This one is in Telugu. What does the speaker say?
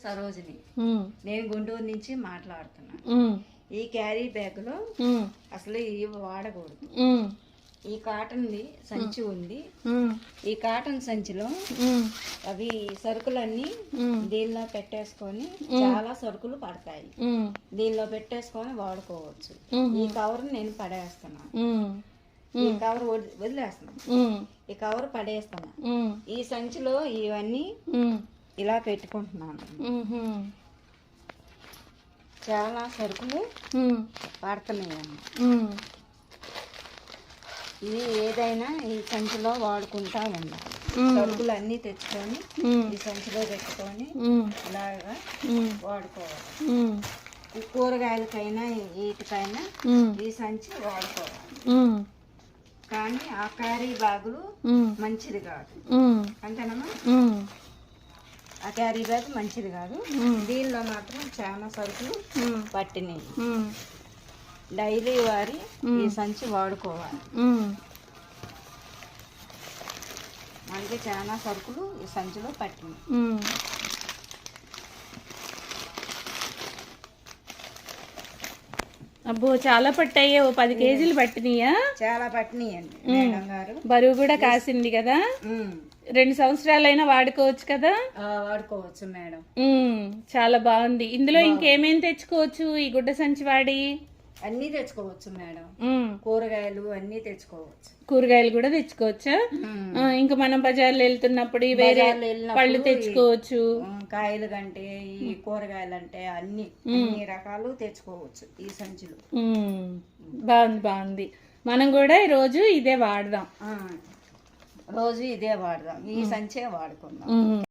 సరోజిని. నేను గుంటూరు నుంచి మాట్లాడుతున్నాను. ఈ క్యారీ బ్యాగ్లో అసలు ఇవి వాడకూడదు. ఈ కాటన్ సంచి ఉంది. ఈ కాటన్ సంచిలో అవి సరుకులన్నీ దీనిలో పెట్టేసుకొని చాలా సరుకులు పడతాయి. దీనిలో పెట్టేసుకొని వాడుకోవచ్చు. ఈ కవర్ నేను పడేస్తున్నాను. ఈ కవర్ వదిలేస్తున్నాను. ఈ కవర్ పడేస్తున్నా. ఈ సంచిలో ఇవన్నీ ఇలా పెట్టుకుంటున్నాను. చాలా సరుకులు పడుతున్నాయండి. ఇది ఏదైనా ఈ సంచిలో వాడుకుంటా ఉండాలి. సరుకులు అన్నీ తెచ్చుకొని ఈ సంచిలో పెట్టుకొని ఇలాగా వాడుకోవాలి. ఈ కూరగాయలకైనా వీటికైనా ఈ సంచి వాడుకోవాలి. కానీ ఆ క్యారీ బ్యాగులు మంచిది కాదు. అంతేనమ్మా? ఆ క్యారీ బ్యాగ్ మంచిది కాదు. దీనిలో మాత్రం చాలా సరుకులు పట్టినాయి. డైలీ వారి ఈ సంచి వాడుకోవాలి. మనకి చాలా సరుకులు ఈ సంచిలో పట్టినాయి. అబ్బో, చాలా పట్టాయి. ఓ 10 కేజీలు పట్టినాయా? చాలా పట్టినాయండి మేడం గారు. బరువు కూడా కాసింది కదా. 2 సంవత్సరాలైనా వాడుకోవచ్చు కదా. వాడుకోవచ్చు మేడం. చాలా బాగుంది. ఇందులో ఇంకేమేం తెచ్చుకోవచ్చు ఈ గుడ్డ సంచి వాడి? అన్నీ తెచ్చుకోవచ్చు మేడం. కూరగాయలు అన్నీ తెచ్చుకోవచ్చు. కూరగాయలు కూడా తెచ్చుకోవచ్చా? ఇంకా మనం బజార్లో వెళ్తున్నప్పుడు వేరే పళ్ళు తెచ్చుకోవచ్చు. కాయలు కంటే ఈ కూరగాయలు అంటే అన్ని రకాలు తెచ్చుకోవచ్చు ఈ సంచులు. బాగుంది. మనం కూడా రోజు ఇదే వాడదాం. రోజు ఇదే వాడదాం. ఈ సంచే వాడుకుందాం.